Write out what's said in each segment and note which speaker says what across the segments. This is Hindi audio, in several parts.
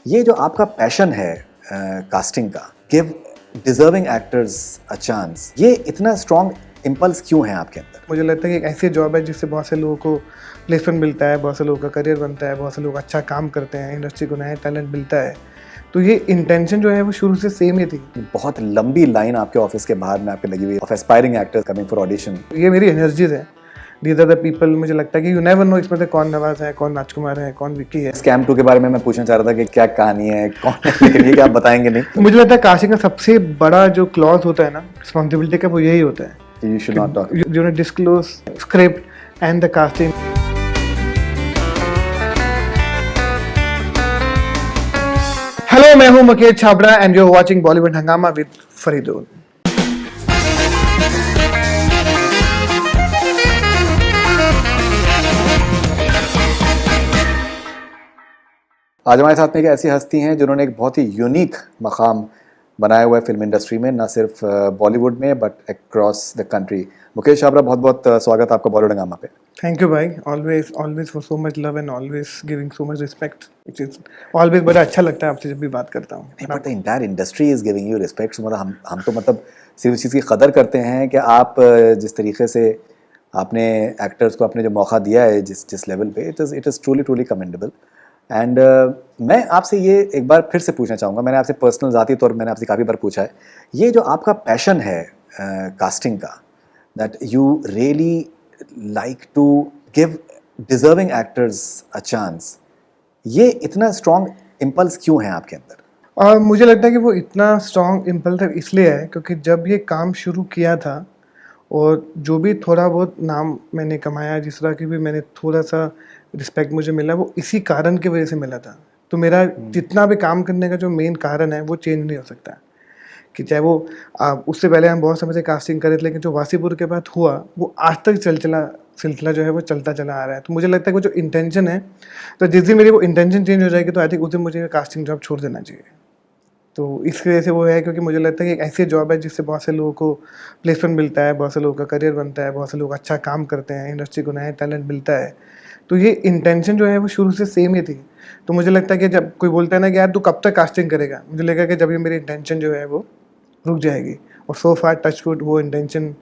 Speaker 1: ये जो आपका पैशन है कास्टिंग का, give deserving actors a chance, ये इतना स्ट्रॉन्ग इम्पल्स क्यों है आपके अंदर?
Speaker 2: मुझे लगता है कि एक ऐसी जॉब है जिससे बहुत से लोगों को प्लेसमेंट मिलता है, बहुत से लोगों का करियर बनता है, बहुत से लोग अच्छा काम करते हैं, इंडस्ट्री को नया टैलेंट मिलता है। तो ये इंटेंशन जो है वो शुरू से सेम ही थी।
Speaker 1: बहुत लंबी लाइन आपके ऑफिस के बाहर में आपके लगी हुई है of aspiring actors coming for audition.
Speaker 2: ये मेरी एनर्जीज है। These are the people. मुझे लगता है कि यू नेवर नो इसमें से कौन नवाज है, कौन राजकुमार है, कौन विक्की है।
Speaker 1: स्कैम 2 के बारे में मैं पूछना चाह रहा था कि क्या कहानी है, कौन है, लेकिन ये क्या आप बताएंगे नहीं?
Speaker 2: मुझे लगता है कास्टिंग का सबसे बड़ा जो क्लॉज होता है ना, रिस्पॉन्सिबिलिटी का, वो यही होता है।
Speaker 1: You should not talk.
Speaker 2: You don't disclose script and the casting. Hello, मैं हूं Mukesh Chhabra and you are watching Bollywood Hungama with Faridul.
Speaker 1: आज हमारे साथ में एक ऐसी हस्ती हैं जिन्होंने एक बहुत ही यूनिक मकाम बनाया हुआ है फिल्म इंडस्ट्री में, ना सिर्फ बॉलीवुड में but across the country. Mukesh Chhabra, बहुत बहुत स्वागत आपका बॉलीवुड हंगामा पे।
Speaker 2: थैंक यू भाई, always for so much love and always giving so much respect, which is always बड़ा अच्छा लगता है आपसे जब भी बात करता हूँ।
Speaker 1: But the entire industry is giving you respect. मतलब हम तो मतलब सिर्फ इस चीज़ की कदर करते हैं कि आप जिस तरीके से आपने एक्टर्स को आपने जो मौका दिया है जिस लेवल पे, it is truly commendable. And मैं आपसे ये एक बार फिर से पूछना चाहूँगा, मैंने आपसे पर्सनल ज़ाती तौर पर मैंने आपसे काफ़ी बार पूछा है, ये जो आपका पैशन है कास्टिंग का, that you really like to give deserving actors a chance, ये इतना स्ट्रॉन्ग इम्पल्स क्यों है आपके अंदर?
Speaker 2: और मुझे लगता है कि वो इतना स्ट्रॉन्ग इम्पल्स इसलिए है क्योंकि जब ये काम शुरू किया था और जो भी थोड़ा बहुत नाम मैंने कमाया, जिस तरह की भी मैंने थोड़ा सा रिस्पेक्ट मुझे मिला, वो इसी कारण की वजह से मिला था। तो मेरा जितना भी काम करने का जो मेन कारण है वो चेंज नहीं हो सकता। कि चाहे वो उससे पहले हम बहुत समय से कास्टिंग करे थे, लेकिन जो वासीपुर के बाद हुआ वो आज तक सिलसिला जो है वो चलता चला आ रहा है। तो मुझे लगता है कि वो जो इंटेंशन है, तो जिस दिन मेरी वो इंटेंशन चेंज हो जाएगी तो आई थिंक उस दिन मुझे कास्टिंग जॉब छोड़ देना चाहिए। तो इस वजह से वो है क्योंकि मुझे लगता है कि एक ऐसी जॉब है जिससे बहुत से लोगों को प्लेसमेंट मिलता है, बहुत से लोगों का करियर बनता है, बहुत से लोग अच्छा काम करते हैं, इंडस्ट्री को नया टैलेंट मिलता है। तो ये इंटेंशन जो है वो शुरू से सेम ही थी। तो मुझे लगता है कि जब कोई बोलता है ना कि यार तू कब तक कास्टिंग करेगा, मुझे लगेगा कि जब ये मेरी इंटेंशन जो है वो रुक जाएगी। और सो फार टच वुड वो इंटेंशन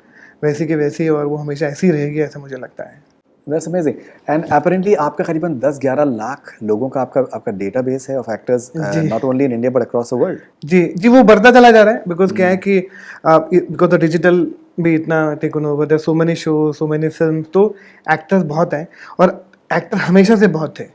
Speaker 2: वैसी की वैसी और वो हमेशा ऐसी रहेगी, ऐसा मुझे लगता है।
Speaker 1: That's amazing. And apparently आपका करीबन 10-11 लाख लोगों का आपका डेटाबेस है of actors, not only in India but across the world.
Speaker 2: जी, वो बढ़ता चला जा रहा है बिकॉज क्या है कि बिकॉज द डिजिटल भी इतना taken over, there so many show, so many film, तो एक्टर्स बहुत हैं और एक्टर हमेशा से बहुत थे।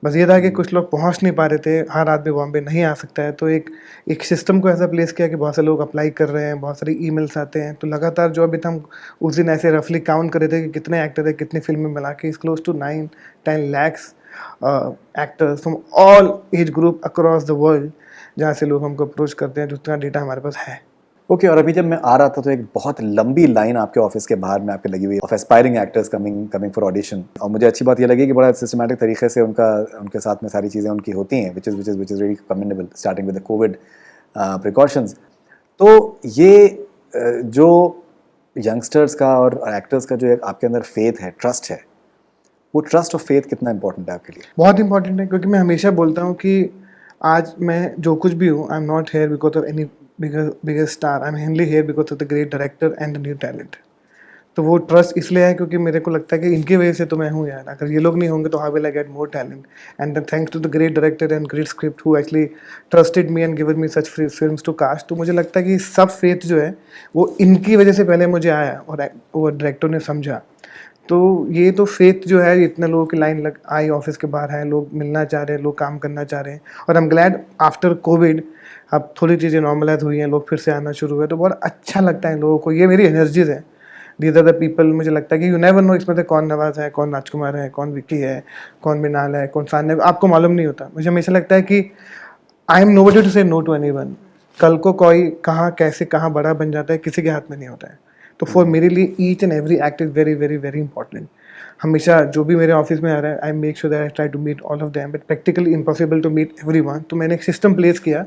Speaker 2: बस ये था कि कुछ लोग पहुंच नहीं पा रहे थे, हर आदमी बॉम्बे नहीं आ सकता है, तो एक सिस्टम को ऐसा प्लेस किया कि बहुत से लोग अप्लाई कर रहे हैं, बहुत सारी ईमेल्स आते हैं। तो लगातार जो अभी हम उस दिन ऐसे रफली काउंट कर रहे थे कि कितने एक्टर है, कितनी फिल्में मिला के, is close to 9-10 lakhs actors from all age group across the world, जहाँ से लोग हमको अप्रोच करते हैं, जितना डेटा हमारे पास है।
Speaker 1: ओके, और अभी जब मैं आ रहा था तो एक बहुत लंबी लाइन आपके ऑफिस के बाहर में आपके लगी हुई है of aspiring actors coming for audition. और मुझे अच्छी बात ये लगी कि बड़ा सिस्टमैटिक तरीके से उनके साथ में सारी चीज़ें उनकी होती हैं, which is really commendable, starting with the Covid precautions. तो ये जो यंगस्टर्स का और एक्टर्स का जो आपके अंदर फेथ है, ट्रस्ट है, वो ट्रस्ट और फेथ कितना इंपॉर्टेंट है आपके लिए?
Speaker 2: बहुत इंपॉर्टेंट है, क्योंकि मैं हमेशा बोलता हूँ कि आज मैं जो कुछ भी हूँ, I am not here because of any bigger star, I am only here because of the great director and the new talent. तो वो ट्रस्ट इसलिए है क्योंकि मेरे को लगता है कि इनकी वजह से तो मैं हूँ यार। अगर ये लोग नहीं होंगे तो how will I get more talent, and thanks to the great director and great script who actually trusted me and given me such films to cast. तो मुझे लगता है कि सब फेथ जो है वो इनकी वजह से पहले मुझे आया और वो डायरेक्टर ने समझा। तो ये तो फेथ जो है, इतने लोगों की लाइन लग आई ऑफिस के बाहर है, लोग मिलना चाह रहे हैं, लोग काम करना चाह रहे हैं। और आई एम ग्लैड आफ्टर कोविड अब थोड़ी चीज़ें नॉर्मलाइज हुई हैं, लोग फिर से आना शुरू हुए, तो बहुत अच्छा लगता है लोगों को। ये मेरी एनर्जीज है। These are the people. मुझे लगता है कि यू नेवर नो इसमें से कौन नवाज है, कौन राजकुमार है, कौन विक्की है, कौन मिनाल है, कौन सान्या, आपको मालूम नहीं होता। मुझे हमेशा लगता है कि आई एम नोबडी टू से नो टू एनीवन। कल को कोई कहाँ कैसे कहाँ बड़ा बन जाता है, किसी के हाथ में नहीं होता है। तो फॉर मेरे लिए each and every act is very very very important. हमेशा जो भी मेरे ऑफिस में आ रहा है, I make sure that I try to meet all of them, but practically impossible to meet everyone. तो मैंने एक सिस्टम प्लेस किया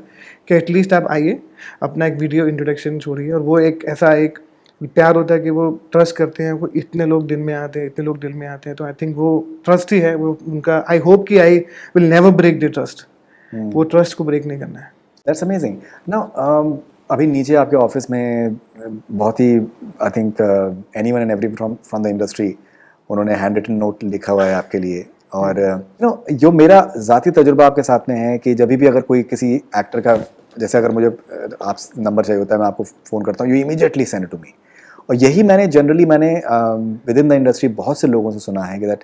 Speaker 2: कि एटलीस्ट आप आइए, अपना एक वीडियो इंट्रोडक्शन छोड़िए, और वो एक ऐसा एक प्यार होता है कि वो ट्रस्ट करते हैं, वो इतने लोग दिन में आते हैं, इतने लोग दिल में आते हैं। तो आई थिंक वो ट्रस्ट ही है वो उनका। आई होप कि I will never break the trust. वो ट्रस्ट को ब्रेक नहीं करना है.
Speaker 1: That's amazing. नाउ अभी नीचे आपके ऑफिस में बहुत ही I think anyone and every from the industry उन्होंने हैंड रिटन नोट लिखा हुआ है आपके लिए. और यू नो जो मेरा ज़ाती तजुर्बा आपके साथ में है कि जब भी अगर कोई किसी एक्टर का, जैसे अगर मुझे आप नंबर चाहिए होता है, मैं आपको फ़ोन करता हूँ, you immediately send it to me. और यही मैंने विद इन द इंडस्ट्री बहुत से लोगों से सुना है कि that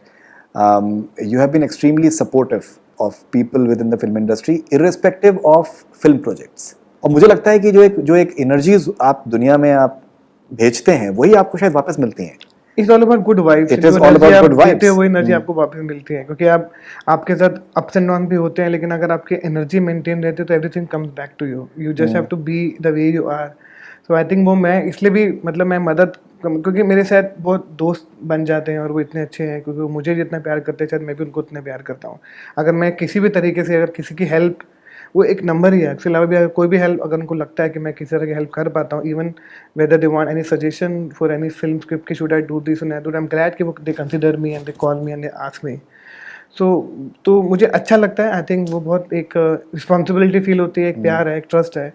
Speaker 1: you have been extremely supportive of people within the film industry irrespective of film projects. और मुझे लगता है कि जो एक एनर्जीज आप दुनिया में आप भेजते हैं वही आपको शायद वापस मिलती हैं.
Speaker 2: It's all about good vibes.
Speaker 1: It is all about good vibes.
Speaker 2: वो एनर्जी आपको वापस मिलती है, क्योंकि आपके साथ अप्स एंड डाउन भी होते हैं, लेकिन अगर आपकी एनर्जी मेंटेन रहती है तो everything comes back to you. You just have to be the way you are. So I think वो मैं इसलिए भी मतलब मैं मदद, क्योंकि मेरे साथ बहुत दोस्त बन जाते हैं और वो इतने अच्छे हैं, क्योंकि वो मुझे जितना प्यार करते हैं शायद मैं भी उनको उतना प्यार करता हूँ. अगर मैं किसी भी तरीके से अगर किसी की हेल्प, वो एक नंबर ही है, इसके अलावा भी अगर कोई भी हेल्प अगर उनको लगता है कि मैं किसी तरह की हेल्प कर पाता हूँ, even whether they want any suggestion for any film script कि should I do this and I am glad कि वो they consider me and they call me and they ask me. So तो मुझे अच्छा लगता है. आई थिंक वो बहुत एक रिस्पॉन्सिबिलिटी फील होती है, एक प्यार है, एक ट्रस्ट है,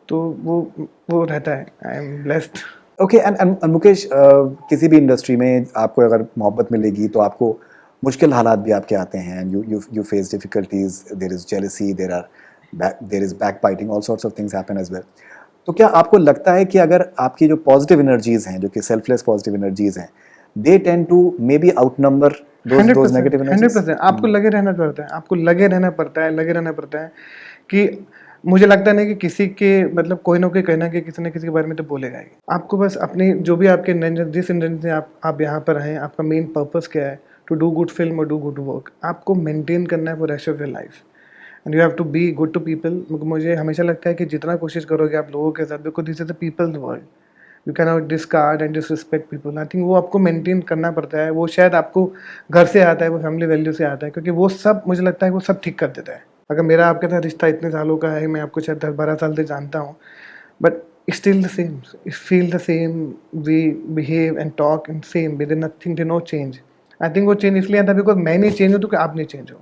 Speaker 2: तो वो रहता है. I am blessed.
Speaker 1: Okay. And Mukesh, किसी भी इंडस्ट्री में आपको अगर मोहब्बत मिलेगी तो आपको मुश्किल हालात भी आपके आते हैं. You face difficulties, there is jealousy, there is backbiting, all sorts of things happen as well. तो क्या आपको लगता है कि अगर आपकी जो पॉजिटिव एनर्जीज हैं, जो कि सेल्फलेस पॉजिटिव एनर्जीज हैं, they tend to maybe outnumber those negative energies?
Speaker 2: 100%. आपको लगे रहना पड़ता है, लगे रहना पड़ता है कि मुझे लगता है ना कि किसी के मतलब कोई ना कोई कहना कि किसी न किसी के बारे में तो बोलेगा ही. आपको बस अपनी जो भी आपके जिस इंटेंशन से आप यहाँ पर हैं, आपका मेन पर्पस क्या है, टू डू गुड फिल्म और डू गुड वर्क, आपको मेंटेन करना है for rest of your life. And you have to be good to people. मुझे हमेशा लगता है कि जितना कोशिश करोगे आप लोगों के साथ, because this is the people's world, you can not discard and disrespect people. I think वो आपको मेंटेन करना पड़ता है. वो शायद आपको घर से आता है, वो फैमिली वैल्यू से आता है, क्योंकि वो सब मुझे लगता है वो सब ठीक कर देता है. अगर मेरा आपके साथ रिश्ता इतने सालों का है, मैं आपको शायद 10-12 साल से जानता हूँ, but still the same, feel the same, we behave and talk and same, with nothing to no change. I think वो चेंज इसलिए आता है बिकॉज मैं नहीं चेंज हूँ तो कि आप नहीं चेंज हो.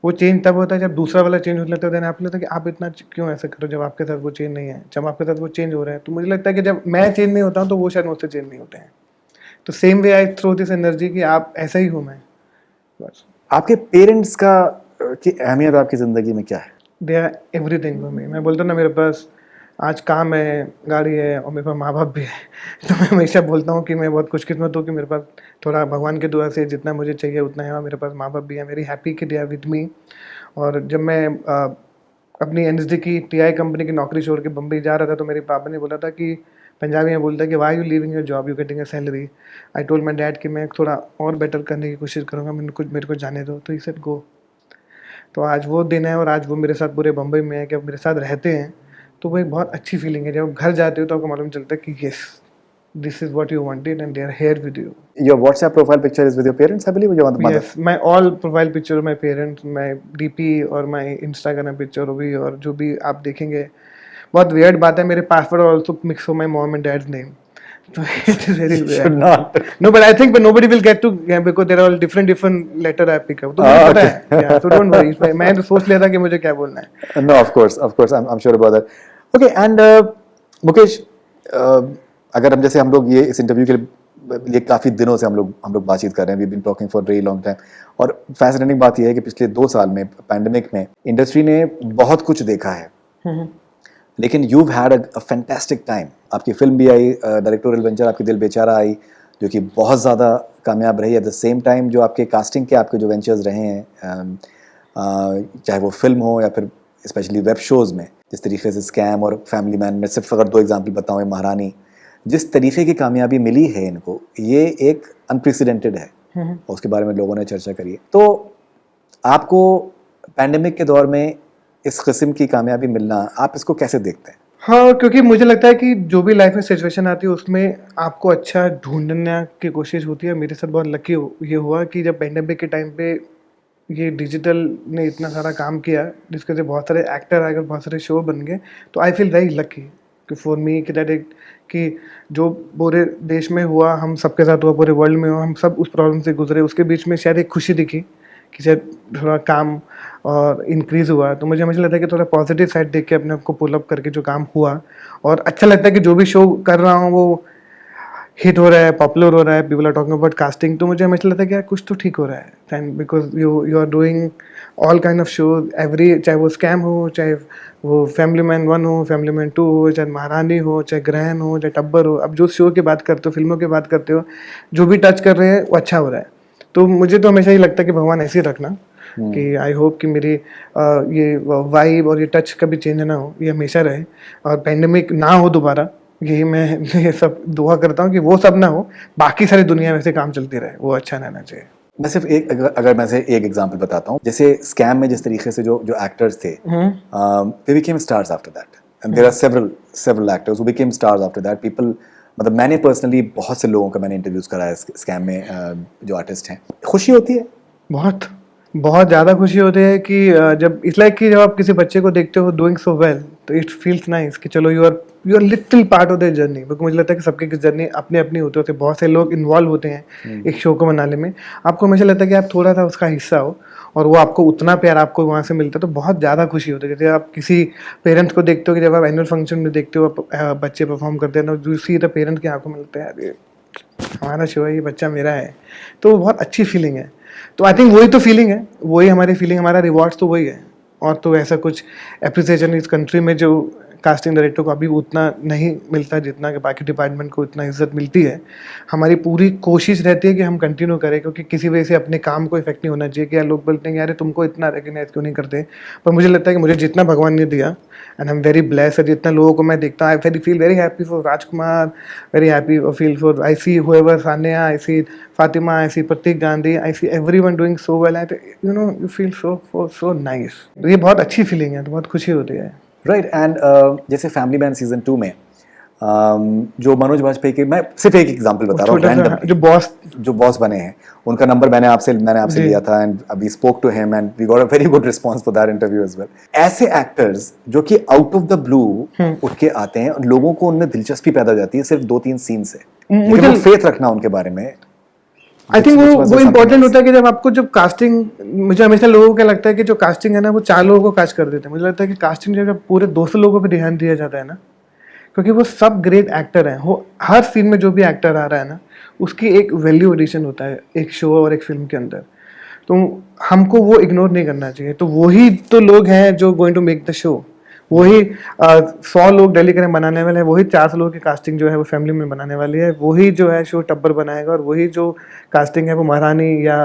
Speaker 2: वो चेंज तब होता है जब दूसरा वाला चेंज हो लेता है. आप लगता है कि आप इतना क्यों ऐसा करो जब आपके साथ वो चेंज नहीं है, जब आपके साथ वो चेंज हो रहा है. तो मुझे लगता है कि जब मैं चेंज नहीं होता हूँ तो वो शायद मुझसे चेंज नहीं होते हैं. तो same way I throw this energy कि आप ऐसा ही हो. मैं बस.
Speaker 1: आपके पेरेंट्स का की अहमियत आपकी ज़िंदगी में क्या है?
Speaker 2: They are everything for me. मैं बोलता हूँ ना, मेरे पास आज काम है, गाड़ी है और मेरे पास माँ बाप भी है. तो मैं हमेशा बोलता हूँ कि मैं बहुत खुशकिस्मत हूँ कि मेरे पास थोड़ा भगवान की दुआ से जितना मुझे चाहिए उतना है. और मेरे पास माँ बाप भी है. वेरी हैप्पी कि दे आर विद मी. और जब मैं अपनी NSD की TI कंपनी की नौकरी छोड़ के बम्बई जा रहा था, तो मेरे पापा ने बोला था कि पंजाबी में बोलता है कि why you leaving your job, you getting a salary. I told my dad कि मैं थोड़ा और बेटर करने की कोशिश करूँगा, मेरे को जाने दो. तो ही सेड गो. तो आज वो दिन है और आज वो मेरे साथ पूरे बम्बई में है कि अब मेरे साथ रहते हैं. तो वो एक बहुत अच्छी फीलिंग है. जब घर जाते हो तो आपको मालूम चलता है कि yes, this is what you wanted and they are here with you.
Speaker 1: Your WhatsApp profile picture is with your parents, I believe, or your mother?
Speaker 2: Yes, my all profile picture of my parents, my DP और my Instagram picture भी, और जो भी आप देखेंगे. बहुत weird बात है, मेरे password also mix of my mom and dad's name. So it is very weird.
Speaker 1: Should not.
Speaker 2: No, but I think but nobody will get to, yeah, because there are all different letter I pick up. तो मुझे पता है. Yeah, so don't worry. मैं तो सोच लिया था कि मुझे क्या बोलना है.
Speaker 1: No, of course, I'm sure about that. Okay, and Mukesh, अगर हम लोग ये इस इंटरव्यू के लिए काफ़ी दिनों से हम लोग बातचीत कर रहे हैं. We been talking for very long time. और फैसिनेटिंग बात यह है कि पिछले 2 साल में पैंडेमिक में इंडस्ट्री ने बहुत कुछ देखा है, लेकिन you had a fantastic time. आपकी फिल्म भी आई, डायरेक्टोरियल वेंचर आपकी दिल बेचारा आई, जो कि बहुत ज़्यादा कामयाब रही. एट द सेम टाइम जो आपके कास्टिंग के आपके जो वेंचर्स रहे हैं, चाहे वो फिल्म हो या फिर स्पेशली वेब शोज़ में, जिस तरीके से स्कैम और फैमिली मैन में सिर्फ अगर 2 एग्जाम्पल बताऊँ, महारानी, जिस तरीके की कामयाबी मिली है इनको, ये एक अनप्रेसिडेंटेड है. और उसके बारे में लोगों ने चर्चा करी है. तो आपको पैंडेमिक के दौर में इस किस्म की कामयाबी मिलना, आप इसको कैसे देखते हैं?
Speaker 2: हाँ, क्योंकि मुझे लगता है कि जो भी लाइफ में सिचुएशन आती है उसमें आपको अच्छा ढूंढने की कोशिश होती है. मेरे साथ बहुत लकी ये हुआ कि जब पैंडेमिक के टाइम पे ये डिजिटल ने इतना सारा काम किया, जिसके से बहुत सारे एक्टर आ गए, बहुत सारे शो बन गए. तो आई फील वेरी लकी कि फॉर मी कि जो पूरे देश में हुआ, हम सबके साथ हुआ, पूरे वर्ल्ड में हुआ, हम सब उस प्रॉब्लम से गुजरे. उसके बीच में शायद एक खुशी दिखी कि शायद थोड़ा काम और इंक्रीज़ हुआ, तो मुझे हमेशा लगता है कि थोड़ा पॉजिटिव साइड देख के अपने आप को पुल अप करके जो काम हुआ, और अच्छा लगता है कि जो भी शो कर रहा हूँ वो हिट हो रहा है, पॉपुलर हो रहा है, people are talking about casting, तो मुझे हमेशा लगता है कि यार कुछ तो ठीक हो रहा है। And because you are doing all kind of shows every, चाहे वो स्कैम हो, चाहे वो फैमिली मैन 1 हो, फैमिली मैन 2 हो, चाहे महारानी हो, चाहे ग्रहण हो, चाहे टब्बर हो, अब जो शो की बात करते हो, फिल्मों की बात करते हो, जो भी टच कर रहे हैं वो अच्छा हो रहा है। तो मुझे तो हमेशा ही लगता है कि भगवान ऐसे ही रखना, कि आई होप कि मेरी ये वाइब और ये टच कभी चेंज ना हो, ये हमेशा रहे, और पेंडेमिक ना हो दोबारा, यही मैं ये सब दुआ करता हूँ कि वो सब ना हो, बाकी सारी दुनिया वैसे काम चलती रहे, वो अच्छा रहना चाहिए।
Speaker 1: मैं सिर्फ एक अगर मैं से एक एग्जांपल बताता हूँ, जैसे स्कैम में जिस तरीके से जो जो एक्टर्स थे, they became stars after that, and there are several actors who became stars after that. People, मतलब मैंने पर्सनली बहुत से लोगों का मैंने इंटरव्यूज कराया स्कैम में, जो आर्टिस्ट हैं। खुशी होती है,
Speaker 2: बहुत बहुत ज़्यादा खुशी होती है कि जब इट्स लाइक कि जब आप किसी बच्चे को देखते हो डूइंग सो वेल, तो इट फील्स नाइस कि चलो you are little part of the journey. Because मुझे लगता है कि सबकी जर्नी अपनी अपनी होती है, बहुत से लोग इन्वॉल्व होते हैं एक शो को बनाने में, आपको हमेशा लगता है कि आप थोड़ा सा उसका हिस्सा हो, और वो आपको उतना प्यार आपको वहाँ से मिलता है, तो बहुत ज़्यादा खुशी होती है। जैसे आप किसी पेरेंट्स को देखते हो कि जब आप एनुअल फंक्शन में देखते हो बच्चे परफॉर्म करते हैं, तो सी द पेरेंट्स की आंखों में लगता है यार ये हमारा शो है, ये बच्चा मेरा है, तो वो बहुत अच्छी फीलिंग है। तो आई थिंक वही तो फीलिंग है, वही हमारी फीलिंग, हमारा रिवॉर्ड्स तो वही है। और तो ऐसा कुछ एप्रिसिएशन इस कंट्री में जो कास्टिंग डायरेक्टर को अभी उतना नहीं मिलता जितना कि बाकी डिपार्टमेंट को इतना इज्जत मिलती है। हमारी पूरी कोशिश रहती है कि हम कंटिन्यू करें, क्योंकि किसी वजह से अपने काम को इफेक्ट नहीं होना चाहिए कि यार लोग बोलते हैं कि यार तुमको इतना रिकग्नाइज क्यों नहीं करते। पर मुझे लगता है कि मुझे जितना भगवान ने दिया, and I am very blessed, जितना लोगों को मैं देखता हूँ, I feel very happy for Rajkumar, very happy feel for, I see whoever Sanya, I see Fatima, I see Pratik Gandhi, I see everyone doing so well, you know you feel so nice. ये बहुत अच्छी फीलिंग है, तो बहुत खुशी होती है।
Speaker 1: राइट। एंड जैसे फैमिली मैन सीजन 2 में जो मनोज वाजपेयी के, मैं सिर्फ एक एग्जांपल बता रहा हूँ, रैंडम जो बॉस बने हैं, उनका नंबर मैंने आपसे लिया था, and we spoke to him and we got a very good response for that interview as well. ऐसे एक्टर्स जो कि आउट ऑफ द ब्लू उठ के आते हैं और लोगों को उनमें दिलचस्पी पैदा हो जाती है सिर्फ 2-3 सीन से, मुझे फेथ रखना उनके बारे में।
Speaker 2: आई थिंक वो इम्पोर्टेंट होता है कि जब आपको जब कास्टिंग, मुझे हमेशा लोगों को लगता है कि जो कास्टिंग है ना वो 4 लोगों को कास्ट कर देते हैं। मुझे लगता है कि कास्टिंग जब पूरे 200 लोगों पे ध्यान दिया जाता है ना, क्योंकि वो सब ग्रेट एक्टर हैं, वो हर सीन में जो भी एक्टर आ रहा है ना उसकी एक वैल्यू एडिशन होता है एक शो और एक फिल्म के अंदर, तो हमको वो इग्नोर नहीं करना चाहिए। तो वही तो लोग हैं जो going to make the show, वही 100 लोग दिल्ली करें बनाने वाले हैं, वही 400 लोगों की कास्टिंग जो है वो फैमिली में बनाने वाली है, वही जो है शो टब्बर बनाएगा, और वही जो कास्टिंग है वो महारानी या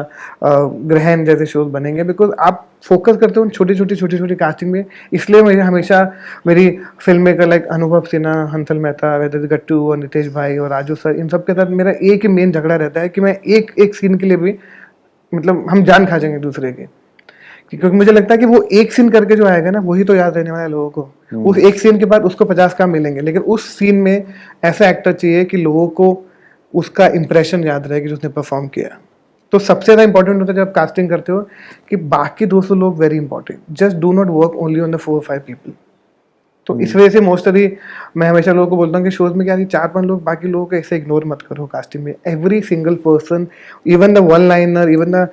Speaker 2: ग्रहण जैसे शोज बनेंगे। बिकॉज आप फोकस करते हो छोटी छोटी कास्टिंग में, इसलिए मुझे हमेशा मेरी फिल्म मेकर लाइक अनुभव सिन्हा, हंसल मेहता, वेदर गट्टू और नितेश भाई और राजू सर, इन सब के साथ मेरा एक ही मेन झगड़ा रहता है कि मैं एक सीन के लिए भी, मतलब हम जान खा जाएंगे दूसरे के, क्योंकि मुझे लगता है कि वो एक सीन करके जो आएगा ना वही तो याद रहने वाला है लोगों को। उस एक सीन के बाद उसको 50 काम मिलेंगे, लेकिन उस सीन में ऐसा एक्टर चाहिए कि लोगों को उसका इंप्रेशन याद रहे कि जो उसने परफॉर्म किया। तो सबसे ज़्यादा इंपॉर्टेंट होता है जब कास्टिंग करते हो कि बाकी 200 लोग very important, just do not work only on the 4 or 5 people. तो इस वजह से मोस्टली मैं हमेशा लोगों को बोलता हूँ कि शोज में क्या 4-5 लोग, बाकी लोगों को ऐसे इग्नोर मत करो कास्टिंग में। Every single person, even the one liner, even the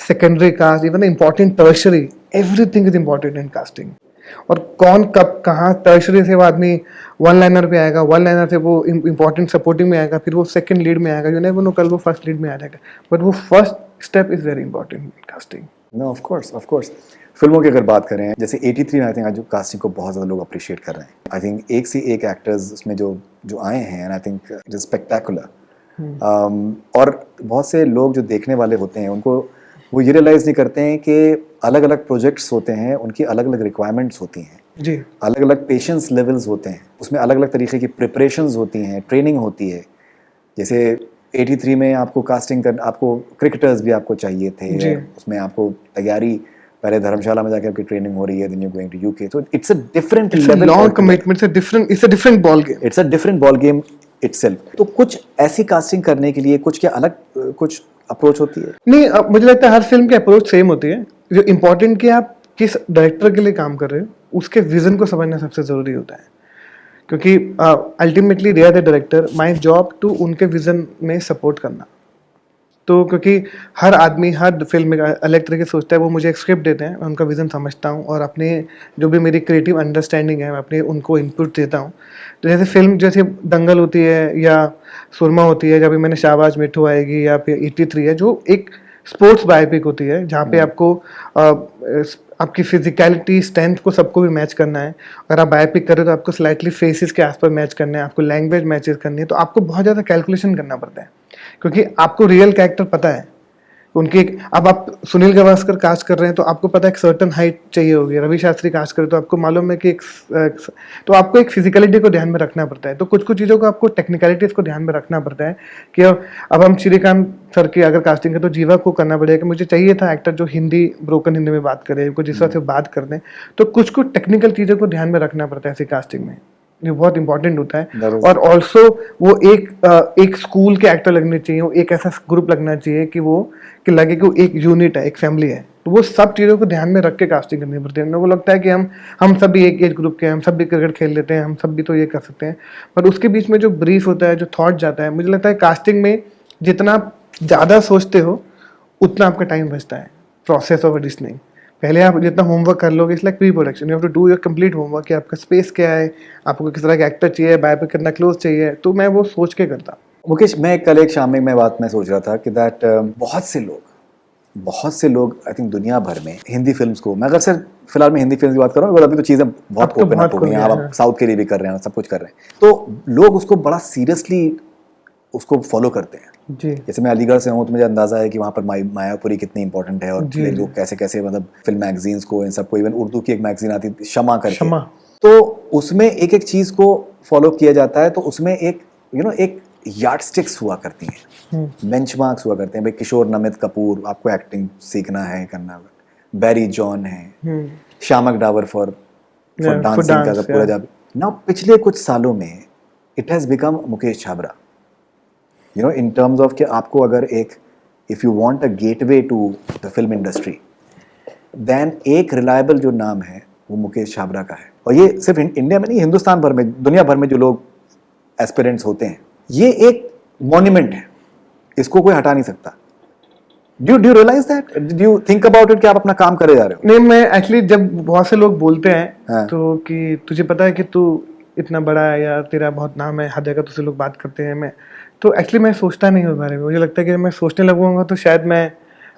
Speaker 2: secondary cast, even the important tertiary, everything is important in casting. और कौन कब कहाँ टर्शरी से वो आदमी वन लाइनर पे आएगा, वन लाइनर से वो इम्पॉर्टेंट सपोर्टिंग में आएगा, फिर वो सेकंड लीड में आएगा, यू नेवर नो कल वो फर्स्ट लीड में आ जाएगा, बट वो first step is very important in casting.
Speaker 1: No, of course. फिल्मों की अगर बात करें, जैसे 83 में आई थिंक आज जो कास्टिंग को बहुत ज़्यादा लोग अप्रिशिएट कर रहे हैं। आई थिंक एक से एक एक्टर्स उसमें जो आए हैं, and I think it is spectacular. और बहुत से लोग जो देखने वाले होते हैं उनको वो ये रियलाइज़ नहीं करते हैं कि अलग अलग प्रोजेक्ट्स होते हैं, उनकी अलग अलग रिक्वायरमेंट्स होती हैं
Speaker 2: जी,
Speaker 1: अलग अलग पेशेंस लेवल्स होते हैं, उसमें अलग अलग तरीके की प्रिपरेशंस होती हैं, ट्रेनिंग होती है। जैसे 83 में आपको कास्टिंग कर, आपको क्रिकेटर्स भी आपको चाहिए थे, उसमें आपको तैयारी, पहले धर्मशाला में जाकर आपकी ट्रेनिंग हो रही है, then you going to UK, तो it's a different level,
Speaker 2: long commitment, it's a different ball game
Speaker 1: itself. तो कुछ ऐसी कास्टिंग करने के लिए कुछ क्या अलग कुछ अप्रोच होती है?
Speaker 2: नहीं, मुझे लगता है हर फिल्म की अप्रोच सेम होती है। जो इम्पोर्टेंट कि आप किस डायरेक्टर के लिए काम कर रहे हो, उसके विजन को समझना सबसे ज़रूरी होता है, क्योंकि ultimately they are the director, my job to उनके विजन में सपोर्ट करना। तो क्योंकि हर आदमी हर फिल्म में अलग तरह के सोचता है, वो मुझे एक स्क्रिप्ट देते हैं, मैं उनका विज़न समझता हूँ और अपने जो भी मेरी क्रिएटिव अंडरस्टैंडिंग है मैं अपने उनको इनपुट देता हूँ। तो जैसे फिल्म जैसे दंगल होती है या सुरमा होती है, जब भी मैंने शाहबाज मिठू आएगी या फिर 83 है, जो एक स्पोर्ट्स बायोपिक होती है जहाँ पे आपको आपकी फिजिकलिटी स्ट्रेंथ को सबको भी मैच करना है। अगर आप बायोपिक कर रहे हो तो आपको स्लाइटली फेसेस के आसपास मैच करना है, आपको लैंग्वेज मैचेस करनी है, तो आपको बहुत ज़्यादा कैलकुलेशन करना पड़ता है क्योंकि आपको रियल कैरेक्टर पता है उनकी अब आप सुनील गावस्कर कास्ट कर रहे हैं तो आपको पता है एक सर्टन हाइट चाहिए होगी, रवि शास्त्री कास्ट कर रहे तो आपको मालूम है कि तो आपको एक फिजिकलिटी को ध्यान में रखना पड़ता है। तो कुछ कुछ चीज़ों को आपको टेक्निकलिटीज़ को ध्यान में रखना पड़ता है कि अब हम श्रीकांत सर की अगर कास्टिंग है तो जीवा को करना पड़ेगा कि मुझे चाहिए था एक्टर जो हिंदी ब्रोकन हिंदी में बात करे, कुछ जिस तरह से बात कर दें, तो कुछ कुछ टेक्निकल चीज़ों को ध्यान में रखना पड़ता है ऐसी कास्टिंग में, ये बहुत इंपॉर्टेंट होता है। और ऑल्सो वो एक स्कूल के एक्टर लगने चाहिए, वो एक ऐसा ग्रुप लगना चाहिए कि लगे कि वो एक यूनिट है, एक फैमिली है। तो वो सब चीज़ों को ध्यान में रख के कास्टिंग करनी पड़ती है। मेरे को लगता है कि हम सब भी एक एज ग्रुप के हैं, हम सब भी क्रिकेट खेल लेते हैं, हम सब भी तो ये कर सकते हैं, पर उसके बीच में जो ब्रीफ होता है, जो थॉट जाता है, मुझे लगता है कास्टिंग में जितना ज़्यादा सोचते हो उतना आपका टाइम बचता है प्रोसेस ऑफ एडिशनिंग। पहले आप जितना होमवर्क कर लोगे, it's like pre production, you have to do your complete homework कि आपका स्पेस क्या है, आपको किस तरह का एक्टर चाहिए, बायोपिक कितना क्लोज चाहिए, तो मैं वो सोच के करता।
Speaker 1: मुकेश, मैं कल एक शाम में मैं सोच रहा था कि दैट बहुत से लोग आई थिंक दुनिया भर में हिंदी फिल्म्स को, मैं अगर सिर्फ फिलहाल मैं हिंदी फिल्म की बात कर रहा हूँ, अभी तो चीज़ें बहुत ओपन अप हो गई हैं, आप साउथ के लिए भी कर रहे हैं, सब कुछ कर रहे हैं, तो लोग उसको बड़ा सीरियसली उसको फॉलो करते हैं
Speaker 2: जी।
Speaker 1: जैसे मैं अलीगढ़ से हूँ तो मुझे अंदाजा है कि वहाँ पर मायापुरी कितनी इंपॉर्टेंट है और लोग कैसे कैसे मतलब फिल्म मैगजीन्स को, इन सबको, इवन उर्दू की एक मैगजीन आती थी शमा करके, तो उसमें एक एक चीज़ को फॉलो किया जाता है, तो उसमें एक एक यार्डस्टिक्स हुआ करती हैं, बेंचमार्क्स हुआ करते हैं, भाई किशोर नमित कपूर, आपको एक्टिंग सीखना है, करना है, बैरी जॉन है, श्यामक डावर फॉर डांसिंग का पूरा जब ना, पिछले कुछ सालों में it has become Mukesh Chhabra, in terms of कि आपको अगर if you want a gateway to the film industry, then एक reliable जो नाम है वो मुकेश छाबरा का है। और ये सिर्फ इंडिया में नहीं, हिंदुस्तान भर में, दुनिया भर में जो लोग एस्पिरेंट्स होते हैं, ये एक मॉन्यूमेंट है, इसको कोई हटा नहीं सकता। Do you realize that? Do you think about it कि आप अपना काम करे जा रहे हो?
Speaker 2: नहीं, मैं एक्चुअली जब बहुत से लोग बोलते हैं तो कि तुझे पता है कि तू इतना बड़ा है या तेरा बहुत नाम है, हर जगह तुझसे लोग बात करते हैं, मैं तो एक्चुअली मैं सोचता नहीं हूँ बारे में। मुझे लगता है कि मैं सोचने लगूंगा तो शायद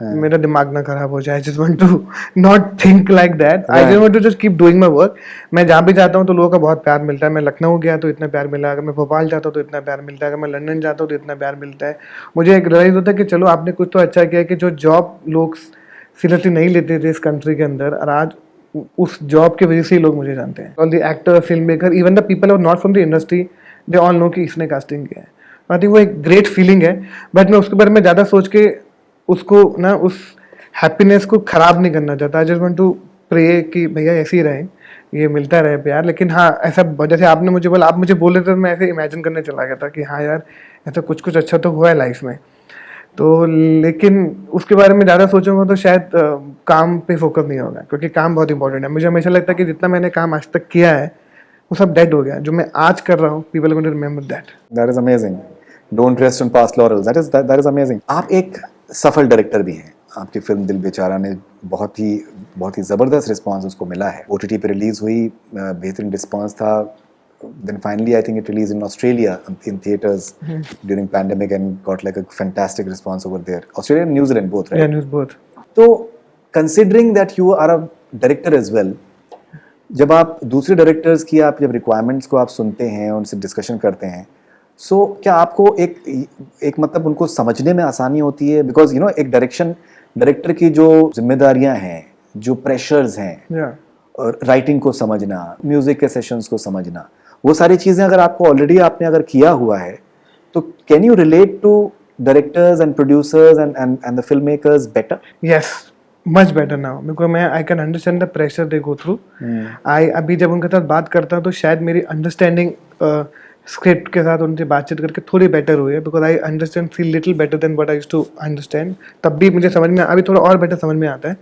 Speaker 2: मेरा दिमाग ना खराब हो जाए। Just want to not think like that, I just want to just keep doing my work. मैं जहाँ भी जाता हूँ तो लोगों का बहुत प्यार मिलता है। मैं लखनऊ गया तो इतना प्यार मिला, अगर मैं भोपाल जाता हूँ तो इतना प्यार मिलता है, अगर मैं लंदन जाता हूँ तो इतना प्यार मिलता है। मुझे एक रियलाइज होता है कि चलो आपने कुछ तो अच्छा किया कि जो जॉब लोग सीरियसली नहीं लेते थे इस कंट्री के अंदर, और आज उस जॉब की वजह से ही लोग मुझे जानते हैं। All the actor, film maker, even the people are not from the industry, they all know कि इसने कास्टिंग किया है। आई थिंक वो एक ग्रेट फीलिंग है, बट मैं उसके बारे में ज़्यादा सोच के उसको ना उस हैप्पीनेस को ख़राब नहीं करना चाहता। I just want to pray कि भैया ऐसे ही रहे, ये मिलता रहे प्यार। लेकिन हाँ, ऐसा जैसे आपने मुझे बोला, आप मुझे बोल रहे थे तो मैं ऐसे इमेजिन करने चला गया था कि हाँ यार, ऐसा कुछ कुछ अच्छा तो हुआ है लाइफ में। तो लेकिन उसके बारे में ज़्यादा सोचूंगा तो शायद काम पे फोकस नहीं होगा, क्योंकि काम बहुत इंपॉर्टेंट है। मुझे हमेशा लगता है कि जितना मैंने काम आज तक किया है वो सब डेड हो गया। जो मैं आज कर रहा हूँ, people going to remember that.
Speaker 1: That is amazing, don't rest on past laurels, that is amazing. आप एक सफल डायरेक्टर भी हैं। आपकी फिल्म दिल बेचारा ने बहुत ही ज़बरदस्त रिस्पांस उसको मिला है। OTT पे रिलीज़ हुई, बेहतरीन रिस्पांस था। Then finally I think it released in Australia in theaters during pandemic and got like a fantastic response over there. Australia and New Zealand both, right?
Speaker 2: Yeah, both.
Speaker 1: तो considering that you are a director as well, जब आप दूसरे डायरेक्टर्स की जब रिक्वायरमेंट्स को आप सुनते हैं, उनसे डिस्कशन करते हैं, सो क्या आपको एक मतलब उनको समझने में आसानी होती है? बिकॉज एक डायरेक्टर की जो जिम्मेदारियां हैं, जो प्रेशर्स हैं, और राइटिंग को समझना, म्यूजिक के सेशंस को समझना, वो सारी चीज़ें अगर आपको ऑलरेडी आपने अगर किया हुआ है, तो can you relate to directors and producers and the film makers better?
Speaker 2: Yes, much better now, because I can understand the pressure they go through. अभी जब उनके साथ बात करता हूँ तो शायद मेरी अंडरस्टैंडिंग स्क्रिप्ट के साथ उनसे बातचीत करके थोड़ी बेटर हुई है, because I understand feel little better than what I used to understand. तब भी मुझे समझ में, अभी थोड़ा और बेटर समझ में आता है।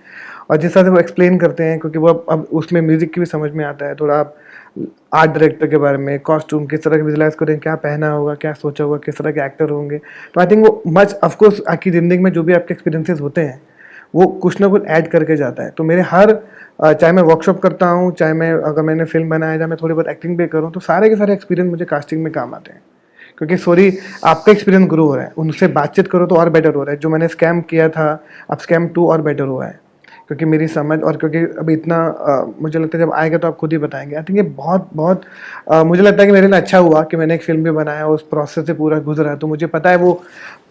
Speaker 2: और जिस तरह से वो एक्सप्लेन करते हैं, क्योंकि वो अब उसमें म्यूजिक की भी समझ में आता है थोड़ा, आप आर्ट डायरेक्टर के बारे में, कॉस्ट्यूम किस तरह के विजुलाइज करें, क्या पहना होगा, क्या सोचा होगा, किस तरह के एक्टर होंगे, तो आई थिंक वो मच ऑफकोर्स आपकी ज़िंदगी में जो भी आपके एक्सपीरियंसेस होते हैं वो कुछ ना कुछ ऐड करके जाता है। तो मेरे हर चाहे मैं वर्कशॉप करता हूँ, चाहे मैं अगर मैंने फिल्म बनाया, चाहे मैं थोड़ी बहुत एक्टिंग भी करूँ, तो सारे के सारे एक्सपीरियंस मुझे कास्टिंग में काम आते हैं। क्योंकि सॉरी, आपका एक्सपीरियंस ग्रो हो रहा है, उनसे बातचीत करो तो और बेटर हो रहा है। जो मैंने स्कैम किया था, अब स्कैम 2 और बेटर हुआ है, क्योंकि मेरी समझ, और क्योंकि अभी इतना मुझे लगता है जब आएगा तो आप खुद ही बताएंगे। आई थिंक ये बहुत बहुत मुझे लगता है कि मेरे लिए अच्छा हुआ कि मैंने एक फिल्म भी बनाया, उस प्रोसेस से पूरा गुजरा, तो मुझे पता है वो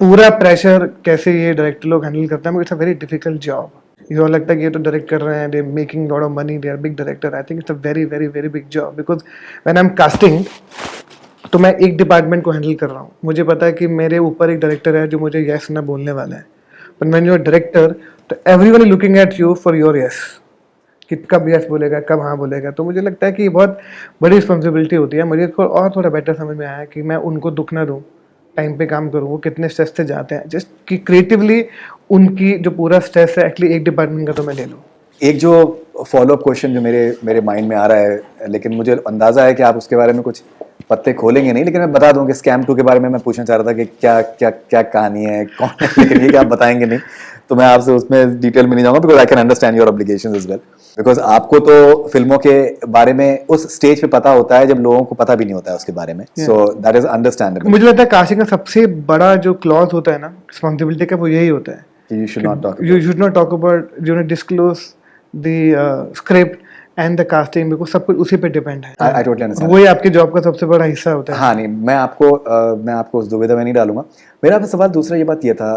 Speaker 2: पूरा प्रेशर कैसे ये डायरेक्टर लोग हैंडल करते हैं। It's a very difficult job. ये लगता है कि ये तो डायरेक्ट कर रहे हैं, they making lot of money, they are big director. I think it's a very very very big job, because when I am casting तो मैं एक डिपार्टमेंट को हैंडल कर रहा हूँ। मुझे पता है कि मेरे ऊपर एक डायरेक्टर है जो मुझे यस ना बोलने वाला है, पर व्हेन यू आर डायरेक्टर तो everyone is looking at you for your yes, कि कब यस बोलेगा, कब हाँ बोलेगा। तो मुझे लगता है कि ये बहुत बड़ी रिस्पॉन्सिबिलिटी होती है। मुझे और थोड़ा बेटर समझ में आया कि मैं उनको दुख ना दूँ, टाइम पे काम करूँ। वो कितने स्ट्रेस से जाते हैं, जस्ट कि क्रिएटिवली उनकी जो पूरा स्ट्रेस है एक्चुअली एक डिपार्टमेंट का तो मैं ले लूँ।
Speaker 1: एक जो फॉलोअप क्वेश्चन जो मेरे माइंड में आ रहा है, लेकिन मुझे अंदाज़ा है कि आप उसके बारे में कुछ पत्ते खोलेंगे नहीं, लेकिन मैं बता दूं कि स्कैम 2 के बारे में मैं पूछना चाह रहा था कि क्या क्या क्या कहानी है, कौन है, लेकिन ये कि आप बताएंगे नहीं, तो मैं आपसे उसमें डिटेल में नहीं जाऊंगा, because I can understand your obligations as well. Because आपको तो फिल्मों के बारे में उस स्टेज पे पता होता है जब लोगों को पता भी नहीं होता है उसके बारे में, सो दैट इज अंडरस्टैंडेबल।
Speaker 2: मुझे लगता है कास्टिंग का सबसे बड़ा जो क्लॉज होता है ना रिस्पॉन्सिबिलिटी का, वो यही होता है,
Speaker 1: you should not talk
Speaker 2: you should not talk about, you know, disclose the script and the casting, because सब कुछ उसी पे डिपेंड है।
Speaker 1: I totally understand.
Speaker 2: वही आपके जॉब का सबसे बड़ा हिस्सा होता है।
Speaker 1: हाँ नहीं, मैं आपको उस दुविधा में नहीं डालूंगा। मेरा आपसे सवाल दूसरा ये बात ये था,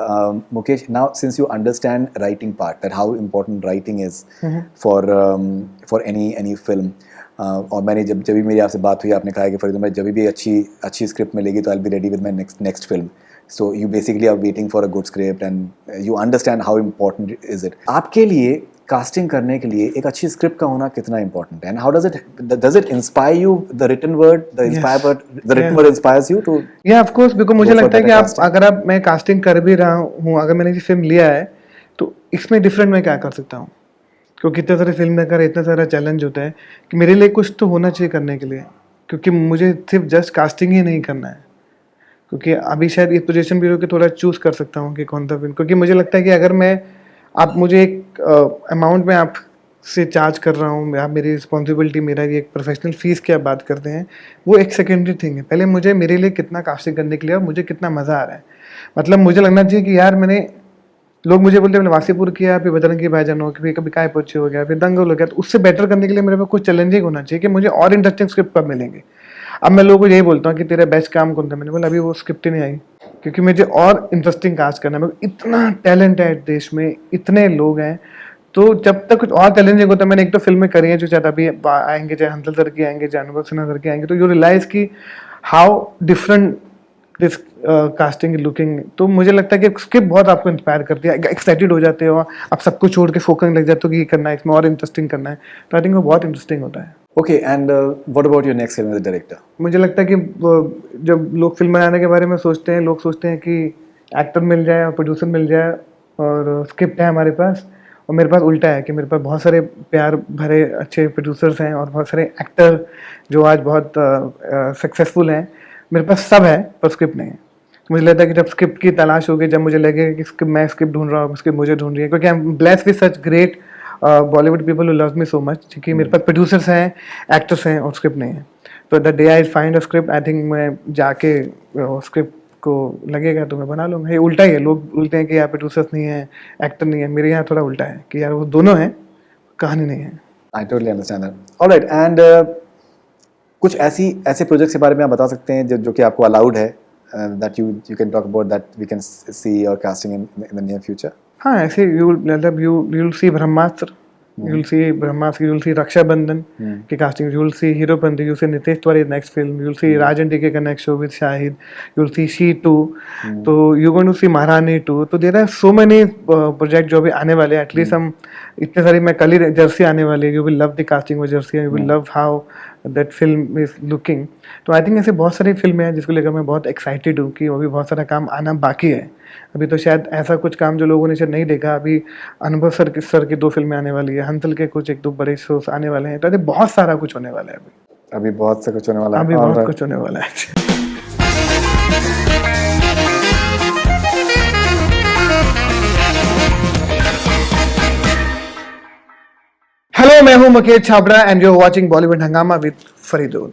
Speaker 1: Mukesh, now since you understand writing part, that how important writing is for any film, और मैंने जब भी मेरी आपसे बात हुई, आपने कहा कि फरीद भाई जब भी अच्छी स्क्रिप्ट मिलेगी तो I will be ready with my next film. So you basically are waiting for a good script and you understand how important is it. आपके लिए कास्टिंग करने के लिए एक अच्छी स्क्रिप्ट का होना कितना इंपॉर्टेंट है, and how does it inspire you, the written word inspires you too?
Speaker 2: Yeah of course, because मुझे लगता है कि आप अगर मैं कास्टिंग कर भी रहा हूँ, अगर मैंने ये फिल्म लिया है तो इसमें डिफरेंट मैं क्या कर सकता हूँ, क्योंकि इतने सारे फिल्म मेकर, इतना सारा चैलेंज होता है कि मेरे लिए कुछ तो होना चाहिए करने के लिए, क्योंकि मुझे सिर्फ जस्ट कास्टिंग ही नहीं करना है। क्योंकि अभी शायद इस पोजीशन भी हो कि थोड़ा चूज कर सकता हूँ कि कौन सा फिल्म, क्योंकि मुझे लगता है कि अगर आप मुझे एक अमाउंट में आप से चार्ज कर रहा हूँ, आप मेरी रिस्पॉन्सिबिलिटी, मेरा ये एक प्रोफेशनल फीस की आप बात करते हैं, वो एक सेकेंडरी थिंग है। पहले मुझे मेरे लिए कितना कास्टिंग करने के लिए और मुझे कितना मज़ा आ रहा है। मतलब मुझे लगना चाहिए कि यार लोग मुझे बोलते हैं वासीपुर किया, फिर बजरंगी भाईजान हो, फिर कभी काय पोछे हो गया, फिर दंगल हो गया, तो उससे बेटर करने के लिए मेरे पास कुछ चैलेंजिंग होना चाहिए कि मुझे और इंटरेस्टिंग स्क्रिप्ट कब मिलेंगे। अब मैं लोगों को यही बोलता हूँ कि तेरा बेस्ट काम कौन था, मैंने बोला अभी वो स्क्रिप्ट ही नहीं आई, क्योंकि मुझे और इंटरेस्टिंग कास्ट करना है। इतना टैलेंट है देश में, इतने लोग हैं, तो जब तक कुछ और चैलेंजिंग होता है। मैंने एक तो फिल्में करी हैं जो चाहे अभी आएंगे, चाहे हंसल सर की आएंगे, चाहे अनुभव सिन्हा सर की आएंगे, तो यू रियलाइज की how different this casting looking. तो मुझे लगता है कि स्क्रिप्ट बहुत आपको इंस्पायर करती है, एक्साइटेड हो जाते हो, आप सब कुछ छोड़ के फोकस लग जाते हो कि ये करना है, इसमें और इंटरेस्टिंग करना है। तो आई थिंक वो बहुत इंटरेस्टिंग होता है।
Speaker 1: Okay, and what about your next film as a director?
Speaker 2: मुझे लगता है कि जब लोग फिल्म बनाने के बारे में सोचते हैं, लोग सोचते हैं कि एक्टर मिल जाए और प्रोड्यूसर मिल जाए और स्क्रिप्ट है हमारे पास, और मेरे पास उल्टा है कि मेरे पास बहुत सारे प्यार भरे अच्छे प्रोड्यूसर्स हैं और बहुत सारे एक्टर जो आज बहुत सक्सेसफुल हैं। मेरे पास सब है पर स्क्रिप्ट नहीं है। तो मुझे लगता है कि जब स्क्रिप्ट की तलाश होगी, जब मुझे लगे कि मैं स्क्रिप्ट ढूंढ रहा हूँ, स्क्रिप्ट मुझे ढूंढ रही है, क्योंकि I am blessed with such great Bollywood people who love me so much, क्योंकि मेरे पास प्रोड्यूसर्स हैं, एक्टर्स हैं और स्क्रिप्ट नहीं है। तो the day I find a script, I think मैं जाके स्क्रिप्ट को लगेगा तो मैं बना लूँगा। ये उल्टा ही है, लोग बोलते हैं कि यार प्रोड्यूसर्स नहीं है, एक्टर नहीं है। मेरे यहाँ थोड़ा उल्टा है कि यार वो दोनों हैं, कहानी नहीं है।
Speaker 1: I totally understand that. Alright, and कुछ ऐसे प्रोजेक्ट्स के बारे में आप बता सकते हैं जो कि आपको अलाउड है, that you can talk about, that we can see your casting in the near future?
Speaker 2: हाँ, ऐसे you'll see ब्रह्मास्त्र, you'll see ब्रह्मास्त्र, you'll see रक्षाबंधन की casting, you'll see Heropanti, you'll see Nitesh Tiwari next film, you'll see राजन टी के next show with Shahid, you'll see She 2, तो you're going to see महारानी 2। तो there are so many project जो अभी आने वाले हैं। At least हम इतने सारी, मैं कल ही जर्सी आने वाली है, you will love the casting of Jersey, you will love how that film is looking. तो आई थिंक ऐसे बहुत सारी फिल्में हैं जिसको लेकर मैं बहुत एक्साइटेड हूँ कि वो भी बहुत सारा काम आना बाकी है अभी। तो शायद ऐसा कुछ काम जो लोगों ने शायद नहीं देखा अभी, अनुभव सर की 2 फिल्में आने वाली है, हंसल के कुछ 1-2 बड़े शोज आने वाले हैं, तो ऐसे बहुत सारा कुछ होने वाला है
Speaker 1: अभी बहुत सा कुछ होने वाला है,
Speaker 2: अभी
Speaker 1: और
Speaker 2: बहुत कुछ होने वाला है। हेलो, मैं हूं Mukesh Chhabra and you are watching Bollywood Hungama with Faridul.